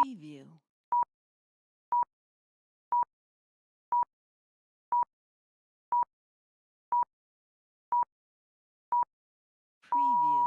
Preview. Preview.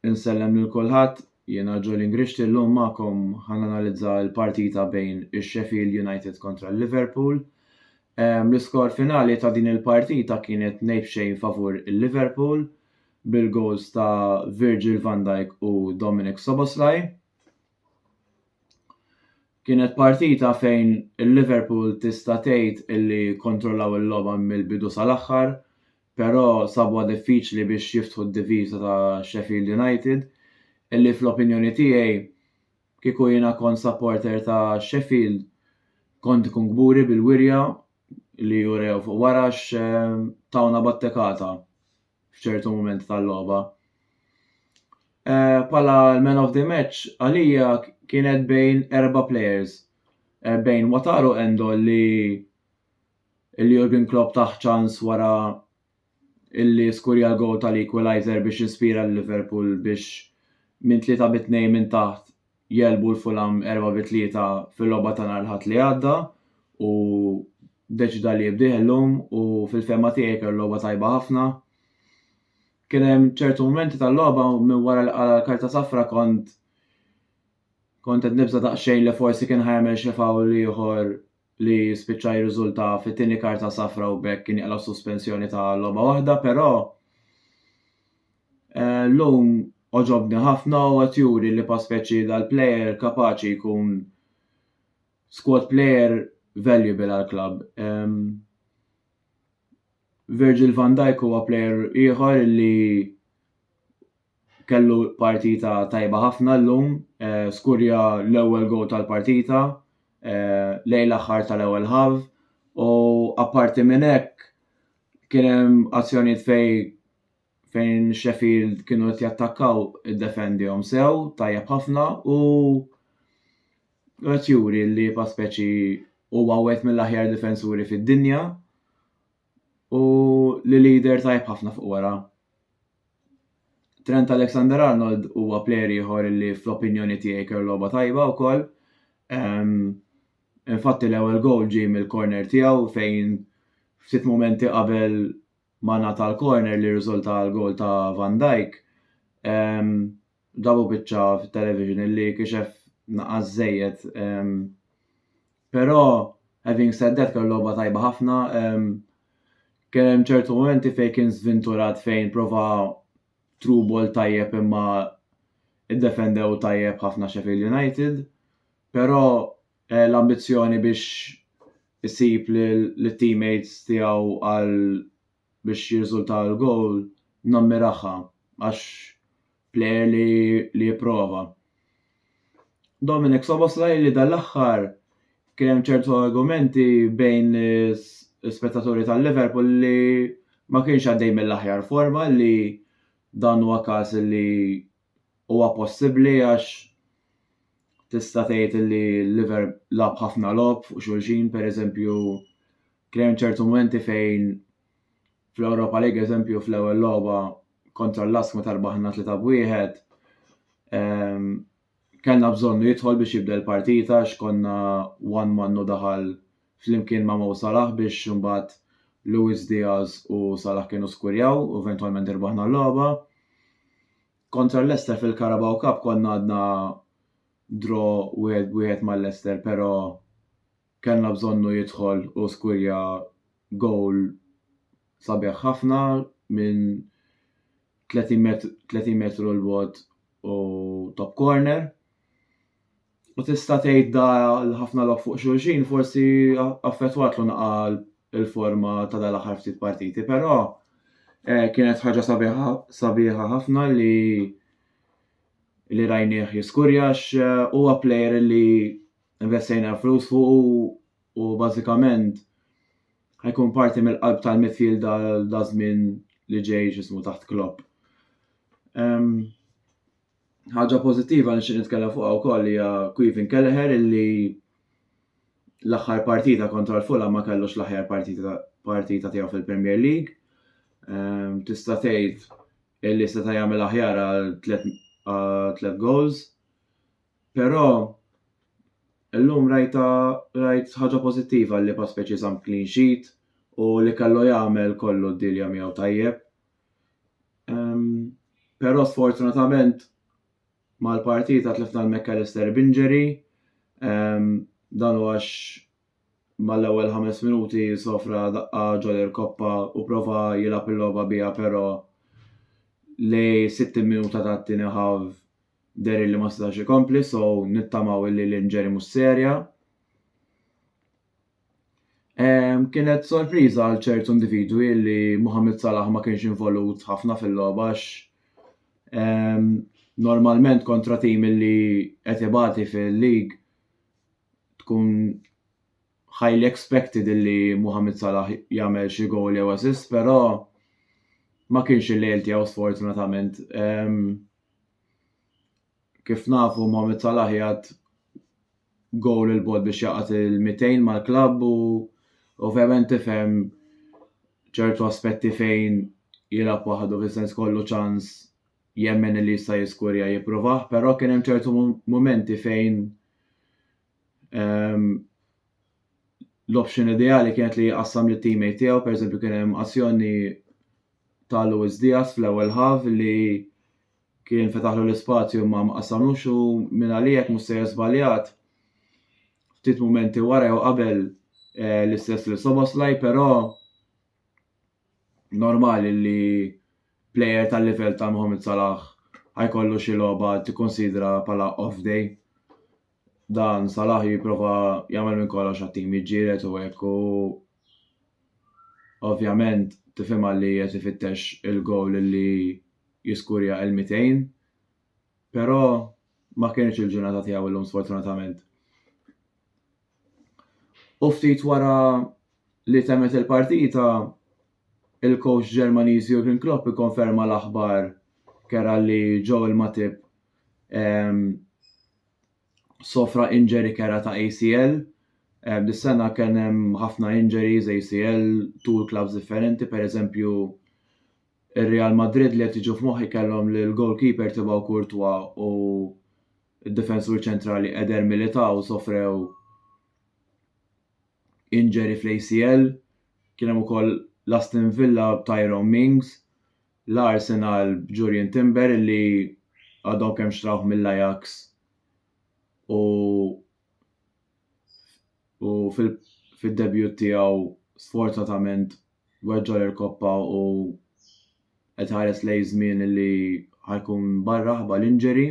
Insellem lil kulħadd, jiena Ġolin Grixti llum magħkom ħananalizza l-partita bejn ix-Sheffield United kontra l-Liverpool. L-iskor finali ta' din il-partita kienet 2-0 favur il-Liverpool bil-goals ta' Virgil van Dijk u Dominic Szoboszlai. Kienet partita fejn il-Liverpool tista' tgħid illi kontrollaw il-logħba mill-bidu sal-aħħar, però sabwa diffiċli biex jiftħu d-diviża ta' Sheffield United, illi fl-opinjoni tiegħi kieku jiena kont supporter ta' Sheffield kont ikun kburi bil-wirja li jurew fuq wara tawna battekata f'ċertu mument tal-logħba. Bħala l-man of the match għalija kienet bejn 4 players, bejn Wataru Endo li Jurgen Klopp taħ ċans wara illi skurja l-goal tal-equalizer biex inspira l-Liverpool biex minn 3-2 minn taħt jelbu l-Fulham 4-3 fil-logħba ta' nhar l-Ħadd li għadda u deċida li jibdih illum u fil-fema tiegħi kellu logħba tajba ħafna. Kien hemm ċertu mumenti tal-logħba minn wara l-karta safra kont qed nibża daqsxejn li forsi kien ħajmel xi fawl ieħor li spiċċa jirriżulta fit-tieni karta safra u bekk kien jaqla' sospensjoni ta' logħba waħda, però llum oġobni ħafna u qed juri li paspeċi dal-plejer kapaċi jkun squad player valuable għall-klabb. Virgil van Dijk huwa plejer ieħor li kellu partita tajba ħafna llum, skurja l-ewwel goal tal-partita lejn l-aħħar tal-ewwel ħaff u apparti minn hekk kien hemm azzjonijiet fejn Sheffield kienu qed jattakkaw iddefendihom sew tajjeb ħafna u qed juri li paspeċi huwa wieħed mill-aħjar difensuri fid-dinja u li leader tajjeb ħafna fuq wara. Trent Alexander-Arnold huwa plejer ieħor li fl-opinjoni tiegħi kellu logħba tajba wkoll. Infatti l-ewwel goal ġie mill-corner tiegħu fejn ftit mumenti qabel ma ngħata l-corner li riżulta l-goal ta' Van Dijk, ġabu biċċa fit-television illi kixef naqas żejjed. Però having said that kellu logħba tajba ħafna, kien hemm ċertu mumenti fejn kien żvinturat fejn prova true ball tajjeb imma iddefendew tajjeb ħafna Sheffield United, però l-ambizzjoni biex isib lit-teammates tiegħu għal biex jirriżulta l-goal nammiraħħa għax plejer li jipprova. Dominic Szoboszlai li dal-aħħar kien hemm ċertu argumenti bejn l-spettaturi tal-Liverpool li ma kienx għaddej mill-aħjar forma li dan huwa każ li huwa possibbli għax tista' tgħid li Liverpool lagħab ħafna logħob fuq xulxin, pereżempju kien hemm ċertu momenti fejn fl-Europa League eżempju fl-ewwel logħba kontra l-Lask meta rbaħna 3-1 kellna bżonnu jidħol biex jibda l-partita x'konna one mannu daħal flimkien ma' Mo Salah biex imbagħad Luis Diaz u Salah kienu skurjaw u eventwalment irbaħna l-logħba. Kontra l-Leicester fil-Carabao Cup konna għadna draw wieħed mal-Leicester, però kellna bżonnu jidħol u skurja goal sabiħ ħafna minn 30 metru l-bogħod u top corner. U tista' tgħid da l-ħafna logħob fuq xulxin forsi affettwatlu naqa' il-forma ta' dal-aħħar ftit partiti, però kienet ħaġa sabiħa ħafna li rajnieh jiskurja huwa plejer li investejna flus fuq u bażikament ħajkun parti mill-qalb tal-midfield da żmien li ġej x'ismu taħt Klopp. Ħaġa pożittiva nixtieq nitkellem fuqha wkoll hija Kevin Kelleher illi l-aħħar partita kontra l-Fulham ma kellux l-aħjar partita tiegħu fil-Premier League. Tista' tgħid illi seta' jagħmel aħjar għal 3 goals. Però illum rajt ħaġa pożittiva li Paspeċi żamm clean sheet u li kellu jagħmel kollu d-dilja miegħu tajjeb. Però sfortunatament mal-partita tlifna l-McAllister b'injury, dan huwa għax mal-ewwel 5 minuti sofra daqqa ġol koppa u prova jilgħab il-logħba biha però lej 60 minuta tat-tieni half deri li ma setax ikompli, so nittamaw illi l-injury mhux serja. Kienet sorpriża għal ċertu individwi li Mohamed Salah ma kienx involut ħafna fil-logħba għax normalment kontra tim li qed ibati fil-league tkun highly expected illi Mohamed Salah jagħmel xi goal jew assist, però ma kienx il-lejl tiegħu sfortunatament. Kif nafu Mohamed Salah jgħid goal il-bod biex jaqgħad il-200 mal-klabb u ovvjament tifhem ċertu aspetti fejn jilgħab waħdu fis-sens kollu ċans jemmen li jista' jiskurja jipprovah, però kien hemm ċertu mumenti fejn l-option ideali kienet li jqassam lit-teammate tiegħu, pereżempju kien hemm azzjoni ta' Luis Diaz fl-ewwel half li kien fetaħlu l-ispazju ma qassamlux u minn għalih mhux se żbaljat. Ftit mumenti wara jew qabel l-istess li Szoboszlai, però normali li player tal-livell ta' Mohamed Salah ħajkollu xi logħba tikkonsidra bħala off day. Dan Salah jipprova jagħmel minn kollox għat-tim jiġġieled u hekk u ovvjament tifhimha li qed ifittex il-gowl li jiskurja l-200, però ma kienx il-ġurnata tiegħu illum sfortunatament. U ftit wara li temet il-partita il-coach Ġermaniż Jürgen Klopp ikkonferma l-aħbar kera li Joel Matip sofra injury kera ta' ACL. Dis-sena kien hemm ħafna injuries ACL tul clubs differenti, pereżempju ir-Real Madrid li qed jiġu f'moħħi kellhom lil goalkeeper Thibaut Courtois u d-difensur ċentrali Eder Militao sofrew injury fl-ACL. Kien hemm ukoll l-Aston Villa b'Tyrone Mings, l-Arsenal b'Jurien Timber li għadhom kemm xtrawh mill-Ajax u fid-debut tiegħu sfortunatament weġġa l-koppa u qed ħares lejn żmien li ħajkun barra ħabba l-injury.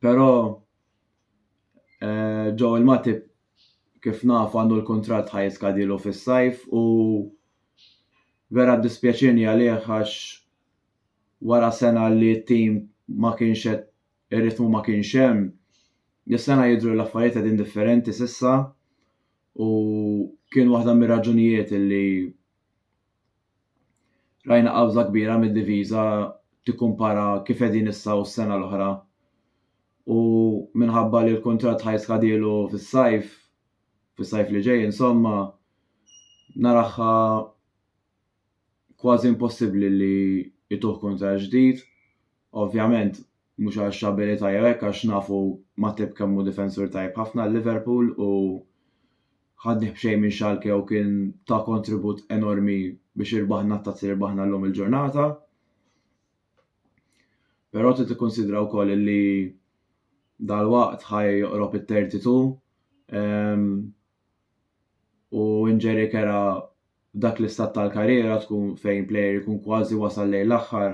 Però Joel Matip kif naf għandu l-kuntratt ħajskadilu fis-sajf u vera ddispjaċini għalih għax wara sena li t-tim ma kienx ir-ritmu ma kienx hemm, is-sena jidhru l-affarijiet qegħdin differenti s'issa u kien waħda mir-raġunijiet li rajna qabża kbira mid-diviża tikkumpara kif qegħdin issa u s-sena l-oħra. U minħabba li l-kuntratt ħajskadilu fis-sajf li ġej, insomma, naraħħa kważi impossibbli li jituh kuntratt ġdid. Ovvjament mhux għax x'abilità jew hekk għax nafu Matip kemm hu difensur tajjeb ħafna l-Liverpool u ħadni b'xejn minn Schalke u kien ta' kontribut enormi biex irbaħna t-tazzi irbaħna llum il-ġurnata. Però trid tikkunsidra wkoll li dalwaqt ħaj joqrob it-32 u injury kera dak l-istat tal-karriera tkun fejn plejer ikun kważi wasal lejn l-aħħar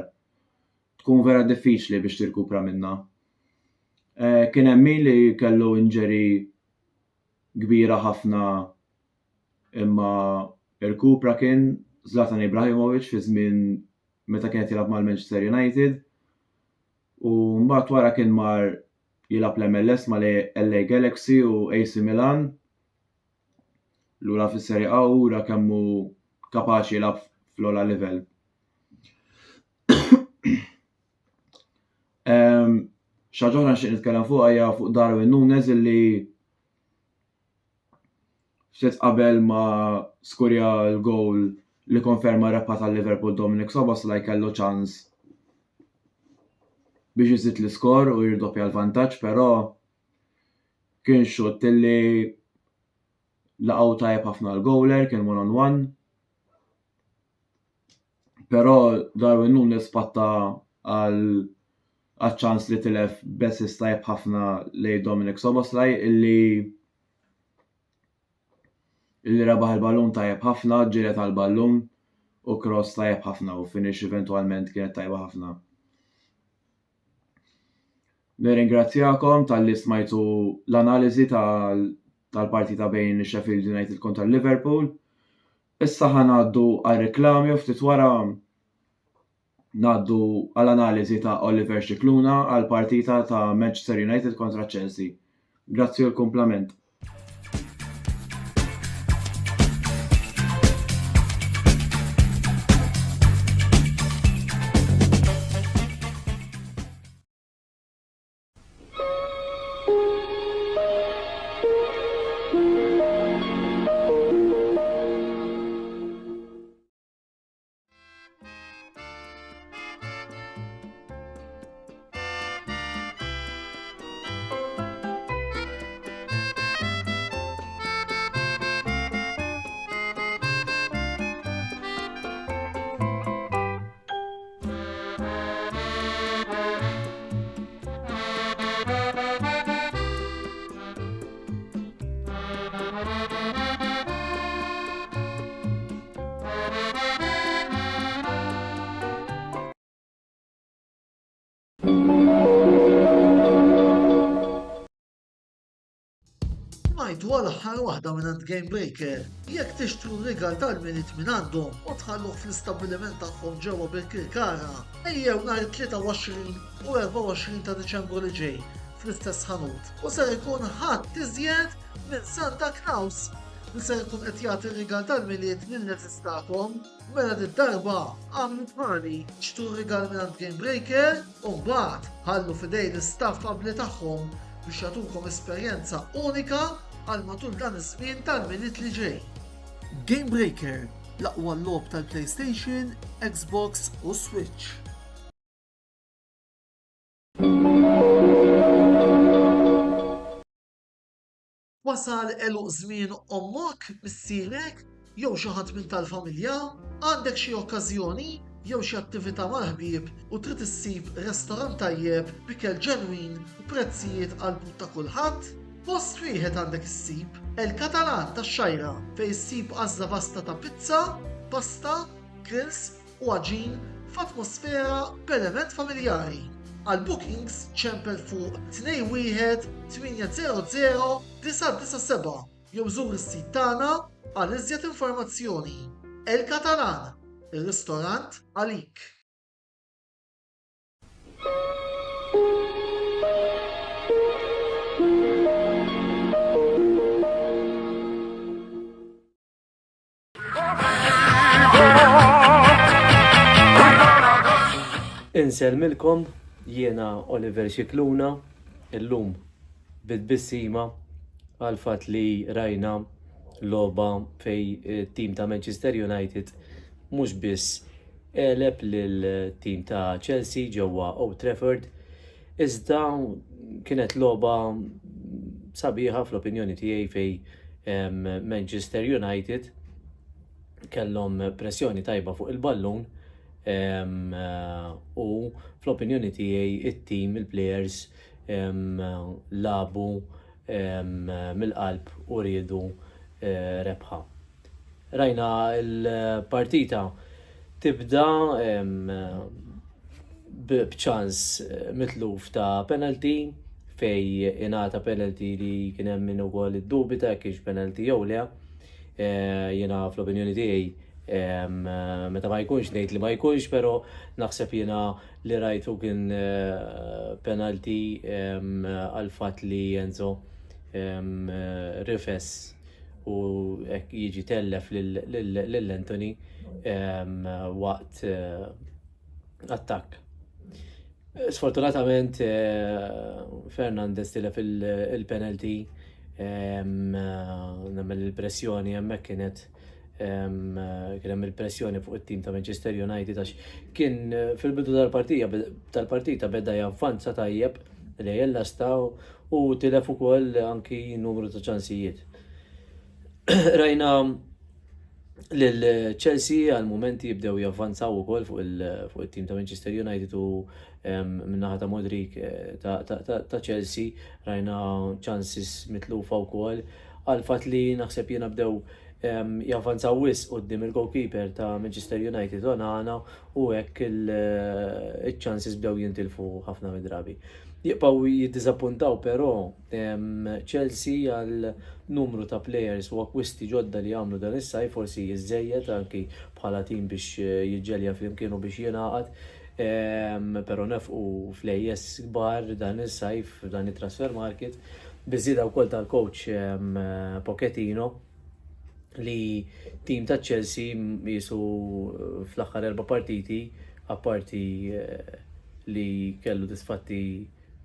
tkun vera diffiċli biex tirkupra minnha. Kien hemm min li kellu injury kbira ħafna imma irkupra kien Zlatan Ibrahimovic fi żmien meta kien jilgħab mal-Manchester United u mbagħad wara kien mar jilab l-MLS ma LA Galaxy u AC Milan. Lura fis-Serie A u ura kemm hu kapaċi jilab fl-ogħla livell. Xi ħaġa oħra nixtieq nitkellem fuqha hija fuq Darwin Núñez illi ftit qabel ma skurja l-gowl li konferma rebħa tal-Liverpool Dominic Szoboszlai kellu ċans biex iżid l-iskor u jirdoppja l-vantaġġ, però kien xut illi laqgħu tajjeb ħafna l-gowler, kien 1-on-1. Però Darwin Núñez spatta għaċ-ċans li tilef b'assist tajjeb ħafna lejn Dominic Szoboszlai illi rebaħ il-ballun tajjeb ħafna, ġiret għall-ballun u cross tajjeb ħafna u finish eventwalment kienet tajba ħafna. Nirringrazzjakom tal-li smajtu l-analiżi tal-partita bejn Sheffield United kontra Liverpool. Issa ħanaddu għal-reklami u ftit wara ngħaddu għall-analiżi ta' Oliver Scicluna għall-partita ta' Manchester United kontra Chelsea. Grazzi u l-kumplament. Ngħidu għal-aħħar waħda minn Game Breaker. Jekk tixtru rigal tal-minit minn għandhom u tħalluh fl-istabbiliment tagħhom ġewwa bil-Kirkara, ejjew nhar 23 u 24 ta' Diċembru li ġej fl-istess ħanut. U ser ikun ħadd iżjed minn Santa Claus li ser ikun qed jagħti rigal tal-miliet lil-nefsistakom. Mela d-darba għamlu tmani tixtru rigal minn Game Breaker u mbagħad ħallu f'idej l-istaff qabbli tagħhom biex jagħtukom esperjenza unika għal matul dan iż-żmien tal-miliet li ġej. Game Breaker, l-aqwa logħob tal-PlayStation, Xbox u Switch. Wasal eluq żmien ommok, missierek, jew xi ħadd minn tal-familja, għandek xi okkażjoni jew xi attività mal-ħbieb u trid issib restorant tajjeb b'ikel ġenwin u prezzijiet qalbut ta' kulħadd? Post wieħed għandek issib El-Katalan tax-Xajra fejn issib għażla vasta ta' pizza, pasta, grills u għaġin f'atmosfera b'element familjari. Għal bookings ċempel fuq 21 800 997 jew żur is-sit tagħna għal iżjed informazzjoni. El-Katalan, ir-ristorant għalik. Inselmilkom, jiena Oliver Scicluna, illum bid-bissima għal fatt li rajna logħba fej tim ta' Manchester United mhux biss għeleb lil-tim ta' Chelsea ġewwa Old Trafford, iżda kienet logħba sabiħa fl-opinjoni tiegħi fej Manchester United kellhom pressjoni tajba fuq il-ballun u fl-opinjoni tiegħi it-tim, il-players labu mill-qalb u riedu rebħa. Rajna l-partita tibda b'ċans mitluf ta' penalty fej ingħata penalty li kien hemm min ukoll iddubita kienx penalty jew le. Jiena fl-opinjoni tiegħi Meta ma jkunx ngħid li ma jkunx, però naħseb jiena li rajtu kien penalty għal fatt li Enzo rifes u hekk jiġi tellef lil Anthony waqt attakk. Sfortunatament Fernandez tilef il-penalty nemmel il-pressjoni hemmhekk kien hemm il-pressjoni fuq it-tim ta' Manchester United għax kien fil-bidu tal-partita beda javvanza tajjeb li jellastaw u tilef ukoll anki numru ta' ċansijiet. Rajna l-Chelsea għal-momenti jibdew javvanzaw ukoll fuq it-tim ta' Manchester United u minnaħa ta' Modric ta' Chelsea rajna chances mitlufa wkoll għal fatt li naħseb jiena bdew javvanzaw wisq quddiem il-goalkeeper ta' Manchester United Onana u hekk il-chances bdew jintilfu ħafna mid-drabi. Jibqgħu jiddiżappuntaw però Chelsea għal numru ta' players u akkwisti ġodda li għamlu dan is-sajf forsi jiżżejjed anki bħala tim biex jiġġelja flimkien u biex jingħaqad, però nefqu flejjes kbar dan is-sajf dan it-transfer market biżida wkoll tal-coach Pochettino li tim ta' Chelsea jisu fl-aħħar 4 partiti apparti li kellu disfatti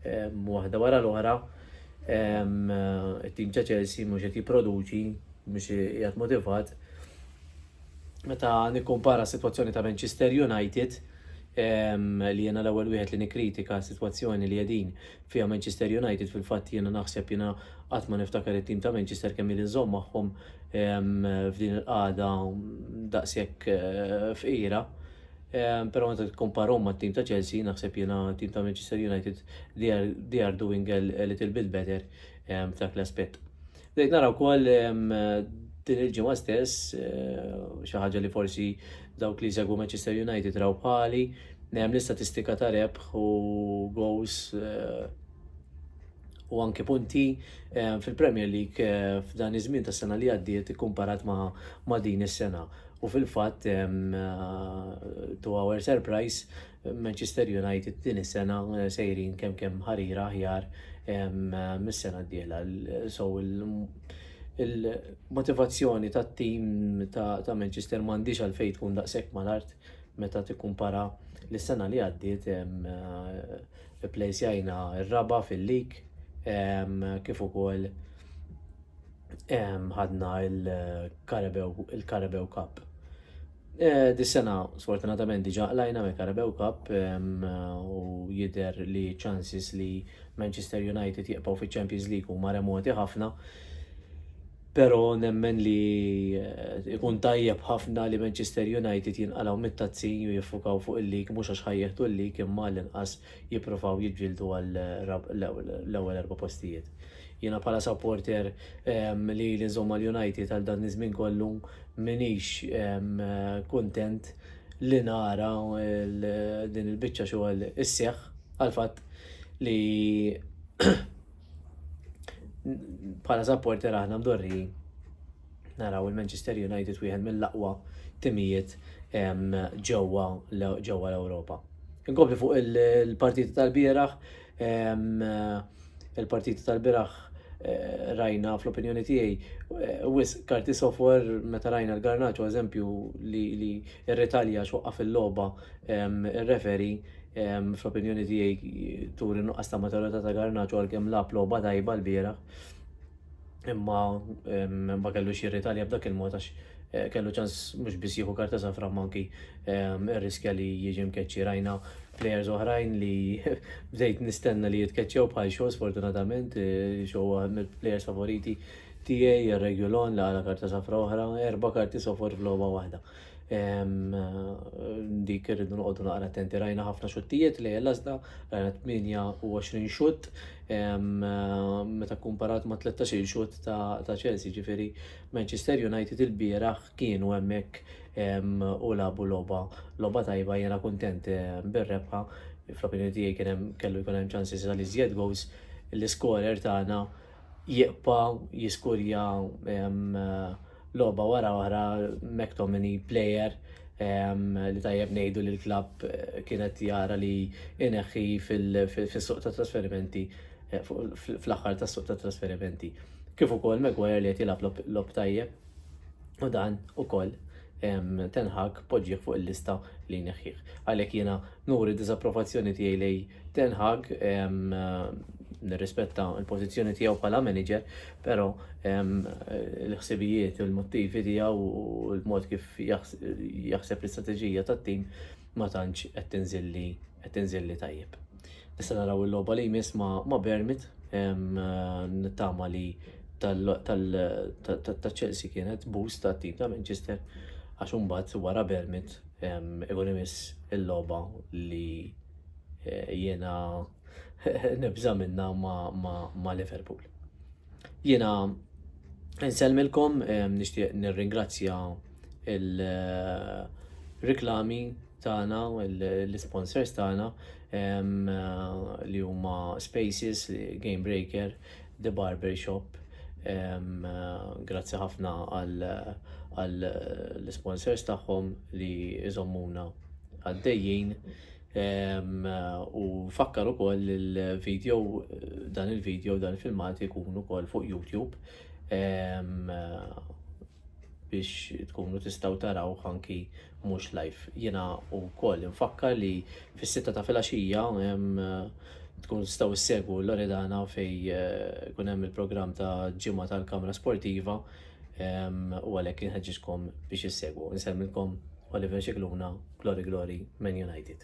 waħda wara l-oħra, it-tim ta' Chelsea mhux qed jipproduċi, mhux qiegħed motivat. Meta nikkumpara s-sitwazzjoni ta' Manchester United li jiena l-ewwel wieħed li nikkritika s-sitwazzjoni li qegħdin fiha Manchester United fil-fatt jiena naħseb jiena qatt ma niftakar it-tim ta' Manchester kemm ili nżomm magħhom f'din il-qagħda daqshekk fqira. Però meta tkomparhom mat-tim ta' Chelsea naħseb jiena tim ta' Manchester United they are doing a little bit better f'dak l-aspett. Dejt naraw ukoll din il-ġimgħa stess xi ħaġa li forsi dawk li jsegwu Manchester United raw bħali l-istatistika ta' rebħ u goals u anke punti fil-Premier League f'dan iż-żmien tas-sena li għaddiet ikkumparat ma' din is-sena. U fil-fatt to our surprise Manchester United din is-sena sejrin kemm ħarira aħjar mis-sena d-dieħla. So il-motivazzjoni tat-tim ta' Manchester m'għandix għalfejn tkun daqshekk mal-art meta tikkumpara l-sena li għaddiet pplejsjajna r-raba' fil-league kif ukoll ħadna il-Carabao Cup. Dis-sena sfortunatament diġà qlajna mill-Carabao Cup u jidher li chances li Manchester United jibqgħu fiċ-Champions League huma remoti ħafna. Però nemmen li ikun tajjeb ħafna li Manchester United jinqalgħu mit-tazzi u jiffukaw fuq il-lig mhux għax ħajjeħdu l-lig imma l-inqas jippruvaw jiġġieldu għal l-ewwel 4 postijiet. Jiena bħala supporter li nżomm mal-United għal dan iż-żmien kollu minix kuntent li nara din il-biċċa xogħol isseħħ għal fatt li bħala supporter aħna mdorri naraw il-Manchester United wieħed mill-aqwa timijiet ġewwa l-Ewropa. Inkompli fuq il-partiti tal-bieraħ, il-partiti tal-bieraħ rajna fl-opinjoni tiegħi wisq karti sofor meta rajna l-Garnacho eżempju li r-Italja x'waqqaf fil-logħba ir-referi fl-opinjoni tiegħi turi nuqqas ta' maturità ta' Garnacho għalkemm lagħab logħba tajba l-bieraħ. Imma ma kellux jirritalja b'dak il-mod għax kellu ċans mhux biss jieħu karta safra manki ir-riskja li jiġi mkeċċi rajna players oħrajn li bdejt nistenna li jitkeċċew bħal xogħol sfortunatament xogħol mill-players favoriti tiegħi ir-Reguilon la karta safra oħra 4 karti sofor f'logħba waħda. Dik irridu noqogħdu naqra attenti rajna ħafna xuttijiet li l-għażla rajna 28 xutt meta kkumparat ma' 13 xutt ta' Chelsea ġifieri Manchester United il-bieraħ kienu hemmhekk u labu logħba tajba jiena kuntent bir-rebħa fl-opinjoni tiegħi kellu jkun hemm chances għal iżjed goals l-iskorer tagħna jibqa' jiskurja logħba wara McTominay player li tajjeb ngħidu li l-klabb kienet jara li ineħħi fis-suq ta' trasferimenti fl-aħħar tas-suq ta' trasferimenti. Kif ukoll Maguire li qed jilgħab lob tajjeb u dan ukoll Ten Hag poġġih fuq il-lista li jneħħih. Għalhekk jiena nuri disapprovazzjoni tiegħi lejn Ten Hag nirrispetta l-pożizzjoni tiegħu bħala manager, però l-ħsibijiet u l-mottivi tiegħu u l-mod kif jaħseb l-istrateġija tat-tim ma tantx qed tinżilli tajjeb. Nista' naraw il-logħba li jmiss ma' Bournemouth nittama li tal-Chelsea kienet boost tat-tim ta' Manchester għax imbagħad wara Bournemouth ikun imiss il-logħba li jiena nibża minna ma' Liverpool. Jiena nsellmilkom nixtieq nirringrazzja il-riklami tagħna l-sponsors tagħna li huma Spaces, Game Breaker, The Barber Shop. Grazzi ħafna għall-sponsors tagħhom li iżommuna għaddejjin. U fakkar ukoll dan il-filmati jkunu ukoll fuq YouTube biex tkunu tistgħu taraw anki mhux live. Jiena wkoll infakkar li fis-6 ta' filgħaxija tkunu tistgħu issegwu l-Loredana fejn ikun hemm il-programm ta' ġimgħa tal-Kamra Sportiva u għalhekk inħeġġixkom biex issegwu. Nsellmilkom Oliver Scicluna, Glory Glory, Man United.